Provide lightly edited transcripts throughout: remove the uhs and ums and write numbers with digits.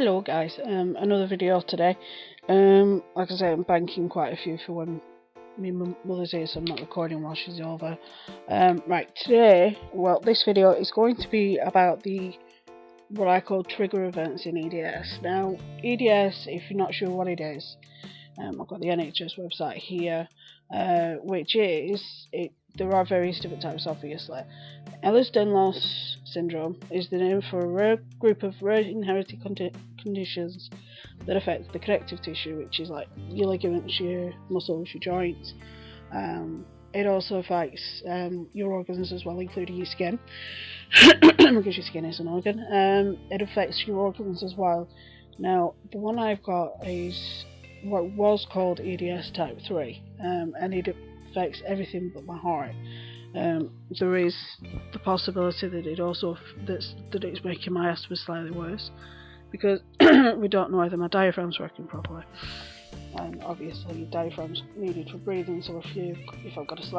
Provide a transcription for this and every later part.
Hello guys, another video today. Like I say, I'm banking quite a few for when my mother's here, so I'm not recording while she's over. Right, today, this video is going to be about what I call trigger events in EDS. Now, EDS, if you're not sure what it is, I've got the NHS website here, which is, there are various different types obviously. Ehlers-Danlos syndrome is the name for a rare group of rare inherited conditions that affect the connective tissue, which is like your ligaments, your muscles, your joints. It also affects your organs as well, including your skin, because your skin is an organ. It affects your organs as well. Now, the one I've got is what was called EDS type 3, and it affects everything but my heart. There is the possibility that it's making my asthma slightly worse, because we don't know whether my diaphragm's working properly, and obviously your diaphragm's needed for breathing. So if I've got if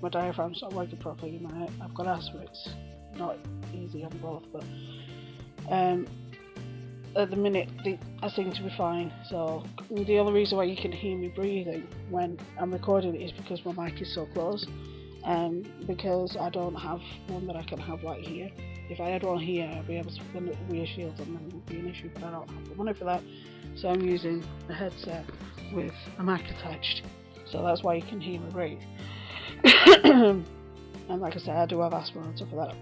my diaphragm's not working properly, I've got asthma. It's not easy on both, but at the minute I seem to be fine. So the only reason why you can hear me breathing when I'm recording it is because my mic is so close, because I don't have one that I can have right here. If I had one here, I'd be able to put a rear shield and then it would be an issue, but I don't have the money for that, so I'm using a headset with a mic attached, so that's why you can hear me breathe. And like I said, I do have asthma on top of that.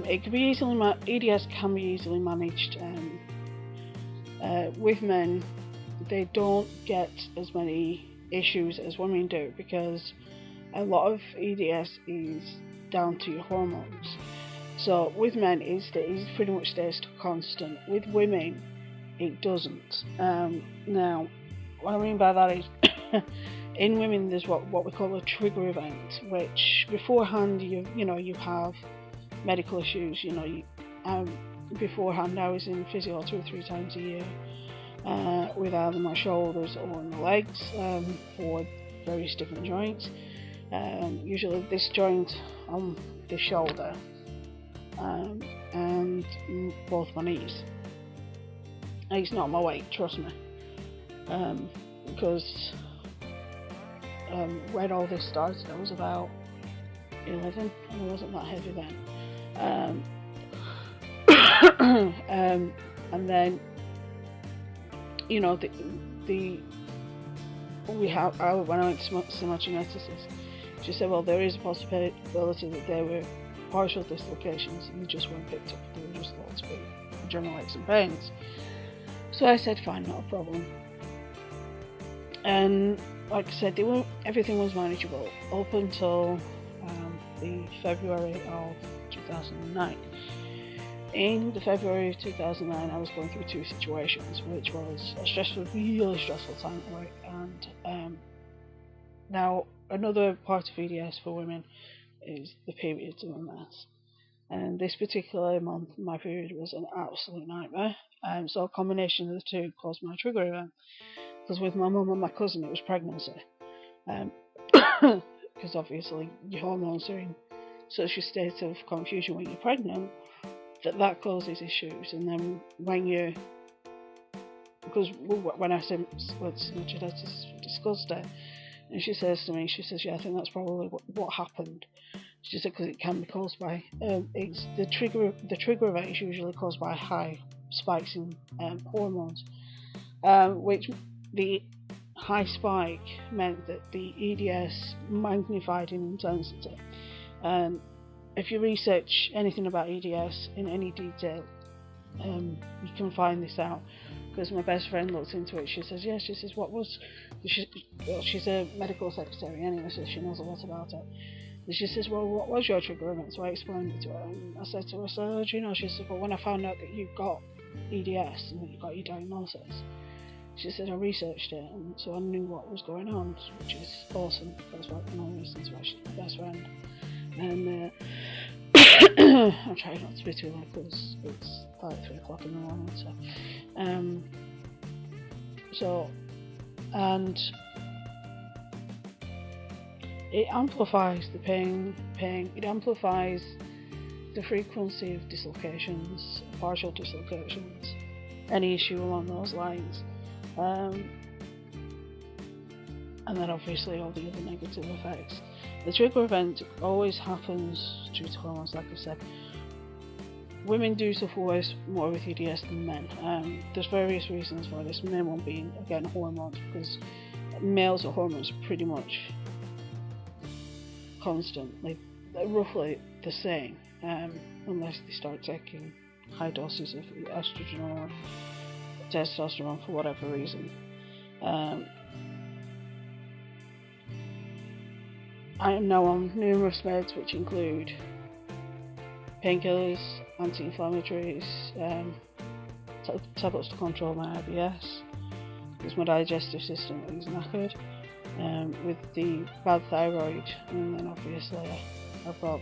It can be EDS can be easily managed. With men, they don't get as many issues as women do, because a lot of EDS is down to your hormones. So with men, it pretty much stays constant. With women, it doesn't. Now, what I mean by that is, in women, there's what we call a trigger event, which beforehand you have medical issues. Beforehand I was in physio 2 or 3 times a year, with either my shoulders or my legs, for various different joints. Usually this joint on the shoulder, and both my knees. It's not my weight, trust me, because when all this started I was about 11 and I wasn't that heavy then. And then when I went to see my geneticist, she said, well, there is a possibility that there were partial dislocations and they just weren't picked up. They were just thought to be general aches and pains. So I said, fine, not a problem. And like I said, everything was manageable up until the February of 2009. In the February of 2009, I was going through 2 situations, which was a really stressful time at work, and now another part of EDS for women is the periods are a mess. And this particular month, my period was an absolute nightmare. So a combination of the two caused my trigger event. Because with my mum and my cousin, it was pregnancy. Because obviously your hormones are in such a state of confusion when you're pregnant that causes issues. And then because when I said my geneticist discussed it, and she says to me, yeah, I think that's probably what happened. She said, because it can be caused by the trigger event is usually caused by high spikes in hormones, which the high spike meant that the EDS magnified in intensity. If you research anything about EDS in any detail, you can find this out, because my best friend looked into it. She says, she's a medical secretary anyway, so she knows a lot about it. And she says, well, what was your trigger event? So I explained it to her, and I said to her, she said, well, when I found out that you got EDS and that you got your diagnosis, she said, I researched it, and so I knew what was going on, which is awesome. That's one of the reasons why she's my best friend. And I'm trying not to be too loud because it's like 3 o'clock in the morning. And it amplifies the pain. It amplifies the frequency of dislocations, partial dislocations, any issue along those lines, and then obviously all the other negative effects. The trigger event always happens due to hormones, like I said. Women do suffer more with EDS than men. There's various reasons for this, main one being, again, hormones, because males' hormones are pretty much constantly, roughly the same, unless they start taking high doses of estrogen or testosterone for whatever reason. I am now on numerous meds, which include painkillers, anti-inflammatories, tablets to control my IBS, because my digestive system is knackered, with the bad thyroid, and then obviously I've got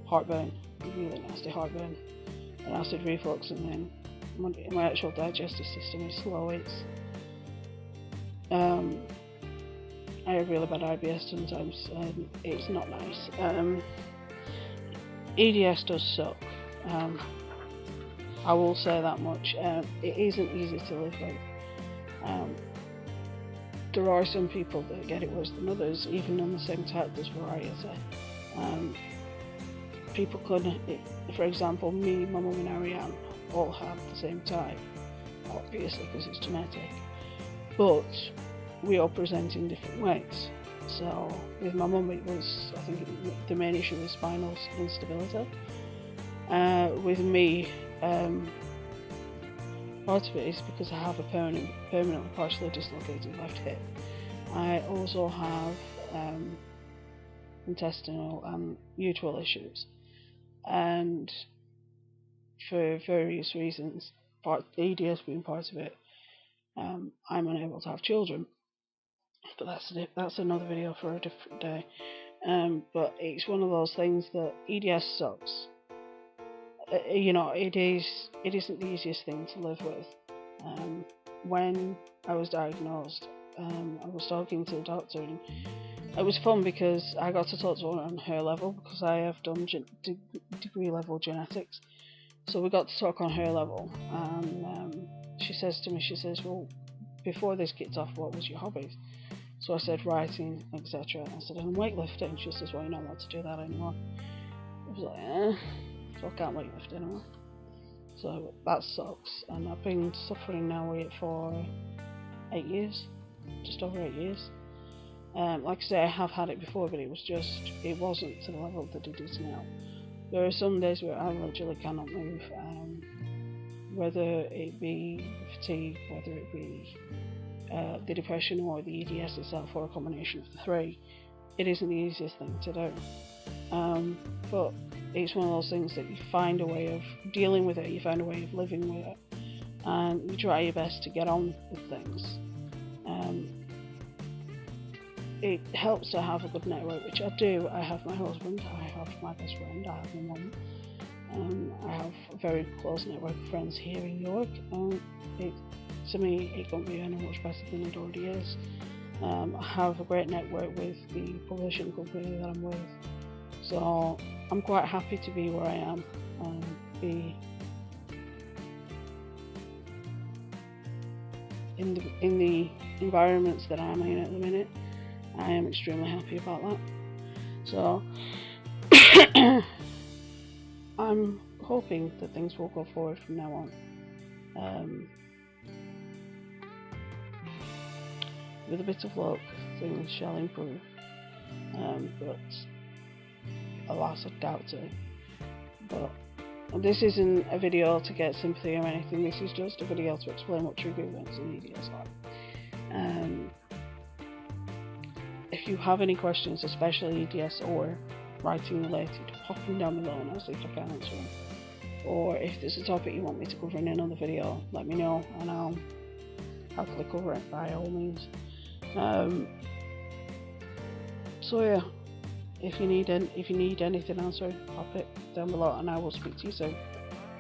heartburn, really nasty heartburn, and acid reflux, and then my actual digestive system is slow. I have really bad IBS sometimes, and it's not nice. EDS does suck. I will say that much. It isn't easy to live with. There are some people that get it worse than others, even on the same type. There's variety. People could, for example, me, my mum and Ariane all have the same type, obviously because it's genetic, but we all present in different ways. So with my mum, it was, I think the main issue was spinal instability. With me, part of it is because I have a permanently partially dislocated left hip. I also have intestinal and uterine issues, and for various reasons, EDS being part of it, I'm unable to have children. But that's another video for a different day. But it's one of those things that EDS sucks. You know, it isn't the easiest thing to live with. When I was diagnosed, I was talking to the doctor, and it was fun because I got to talk to her on her level, because I have done degree level genetics. So we got to talk on her level, and she says to me, well, before this kicked off, what was your hobbies? So I said writing, etc. I said, I'm weightlifting. She says, well, you're not allowed to do that anymore. I was like, so I can't weightlift anymore. So that sucks. And I've been suffering now with it for 8 years, just over 8 years. Like I say, I have had it before, but it wasn't to the level that it is now. There are some days where I literally cannot move, whether it be fatigue, whether it be the depression or the EDS itself, or a combination of the three. It isn't the easiest thing to do, but it's one of those things that you find a way of dealing with it, you find a way of living with it, and you try your best to get on with things. It helps to have a good network, which I do. I have my husband, I have my best friend, I have my mum, I have a very close network of friends here in York. To me, it can't be any much better than it already is. I have a great network with the publishing company that I'm with, so I'm quite happy to be where I am and be in the environments that I'm in at the minute. I am extremely happy about that. So I'm hoping that things will go forward from now on. With a bit of luck, things shall improve, but alas, I doubt it. But this isn't a video to get sympathy or anything, this is just a video to explain what trigger events and EDS are. If you have any questions, especially EDS or writing related, pop them down below and I'll see if I can answer them. Or if there's a topic you want me to cover in another video, let me know and I'll happily cover it by all means. So yeah, if you need anything answered, pop it down below and I will speak to you soon.